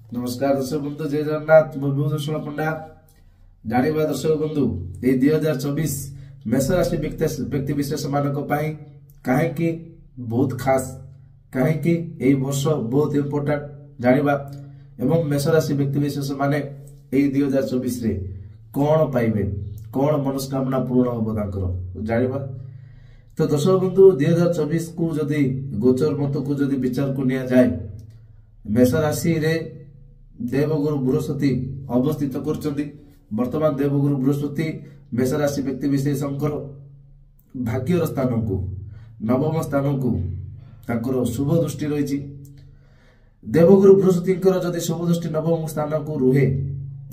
नमस्कार दर्शक बंधु, जय जगन्नाथ। विभूषण पंडा जानिबा दर्शक बंधु, ये 2024 मेष राशि व्यक्ति विशेष मानक पाई काहेकि बहुत खास, काहेकि एई वर्ष बहुत इंपोर्टेंट जानिबा एवं मेष राशि व्यक्ति विशेष माने एई 2024 रे कौन पाइबे, कौन मनस्कामना पूर्ण होबो तांकर जानिबा। तो दर्शक बंधु, 2024 को जदि गोचर मत को जदि विचार को निया जाए, मेष राशि रे देवगुरु बृहस्पति अवस्थित करछन्ती। वर्तमान देवगुरु बृहस्पति मेष राशि व्यक्ति विशेषकर भाग्यर स्थान को नवम स्थान को तांकर शुभ दृष्टि रही। देवगुरु बृहस्पति जदि शुभ दृष्टि नवम स्थान को रुहे,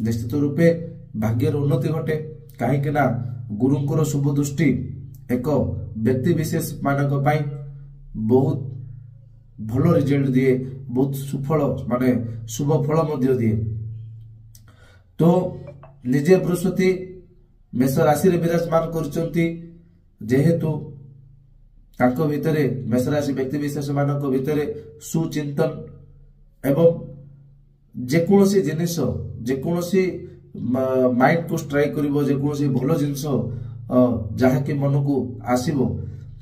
निश्चित रूपे भाग्यर उन्नति घटे। कहीं ना गुरुंकर शुभ दृष्टि एक व्यक्ति विशेष मानक पाई बहुत भलो रिजल्ट दिए, बहुत सुफल माने शुभ फल मध्य दिए। तो निजे बृहस्पति मेष राशि रे विराजमान करछन्ती, जेहेतु तांको भितरे मेष राशि व्यक्ति विशेष मानक भितरे सुचिंतन एवं जेकोसी जिनिस जेकोसी माइंड को स्ट्राइक करिवो, जेकोसी भलो जिनिस जहा कि मन को आसीबो,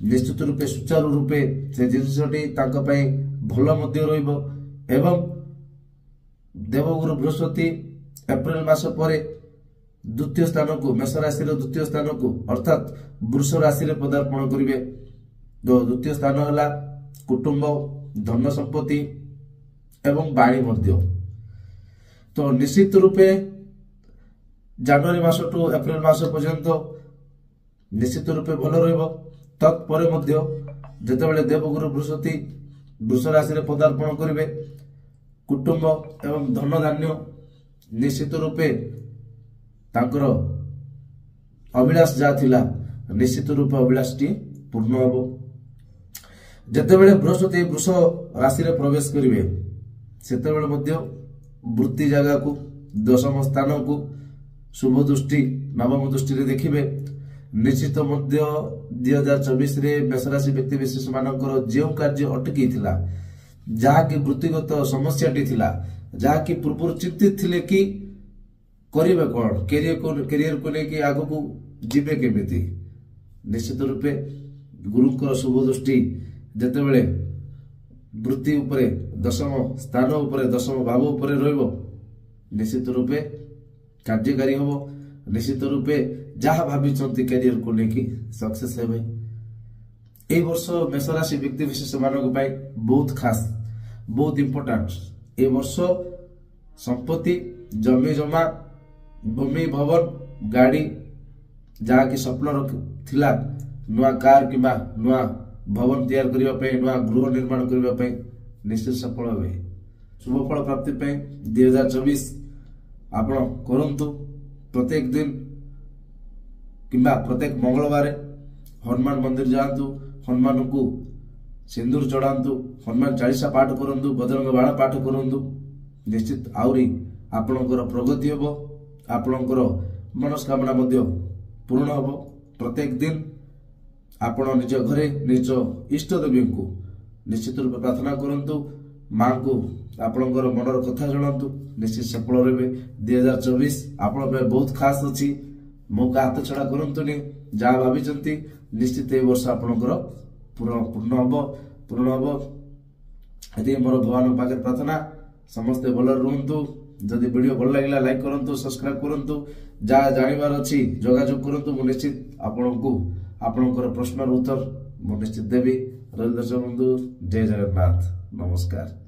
निश्चित रूपे सुचारू रूपे से जिनिसटी तांको पई भलो मध्य रहिबो। एवं देवगुरु बृहस्पति एप्रिल मास परे द्वितीय स्थान को मेष राशि द्वितीय स्थान को अर्थात वृष राशि रे पदार्पण करिवे। जो द्वितीय स्थान हला कुटुंब, धन संपत्ति एवं बाणी मध्य। तो निश्चित रूपे जनवरी मास टू एप्रिल मास पर्यंत निश्चित रूपे भल रहिबो। तत्परे मध्य जेतेबेले देवगुरु बृहस्पति वृष राशि रे पदार्पण करिवे, कुटुंब एवं धन धान्य निश्चित रूपे तांकर अभिलाष जा थिला, निश्चित रूपे अभिलाषटी पूर्ण होबो। जेतेबेले बृहस्पति वृष राशि रे प्रवेश करिवे, सेतेबेले मध्य वृत्ति जगह को दशम स्थान को शुभ दृष्टि नवम दृष्टि रे देखिबे। निश्चित मध्य 2024 रे मेष राशि व्यक्ति विशेष मानकर जो कार्य अटकी थिला, जहा कि वृत्तिगत समस्याटी थिला, जहा कि पूर्व चिंतित थिले कि करिवे कोन, कैरियर को लेके आगो को जीवे केमिति, निश्चित रूपे गुरुंकर शुभ दृष्टि जेतेबेले वृत्ति उपरे दशम स्थान उपरे दशम भाव उपरे रहइबो, निश्चित रूपे कार्यकारी होबो। निश्चित रूपे जहा भाविचंती कैरियर को लेके सक्सेस हेबे। ए वर्ष मेष राशि व्यक्ति विशेष मानक पाई बहुत खास, बहुत इंपोर्टेंट। ए वर्ष संपत्ति, जमी जमा, भूमि, भवन, गाड़ी जहा कि स्वप्न थिला, नुआ कार किबा नुआ भवन तैयार करिबा पे, नुआ गृह निर्माण करिबा पे निश्चित सफल होबे। शुभ फल प्राप्ति पे 2024 आपण करंतु। प्रत्येक दिन किंबा प्रत्येक मंगलवार हनुमान मंदिर जातु, हनुमान को सिंदूर चढ़ातु, हनुमान चालीसा पाठ करंतु, बजरंग बाण पाठ करंतु। निश्चित आउरी आपणकर प्रगति होबो, आपणकर मनस्कामना मध्य पूर्ण होबो। प्रत्येक दिन आपण निज घरे निज इष्ट देवी को निश्चित रूप प्रार्थना करंतु, मां को आपणकर मनर कथा जणातु, निश्चित सफल रहे। 2024 आपण पे बहुत खास अछि, मौका हाथ छड़ा करंतुनी, जहा भाविचंती निश्चित ए वर्ष आपणकर पूर्ण हबो। एति मोर भगवान पाखे प्रार्थना, समस्त भल रहंतु। जदि वीडियो भल लागिला लाइक करंतु, सब्सक्राइब करंतु, जहा जानिबार अछि जोगाजोग करंतु। मु निश्चित आपणको आपणकर प्रश्नर उत्तर मु निश्चित देबी। दर्शक बंधु, जय जगन्नाथ, नमस्कार।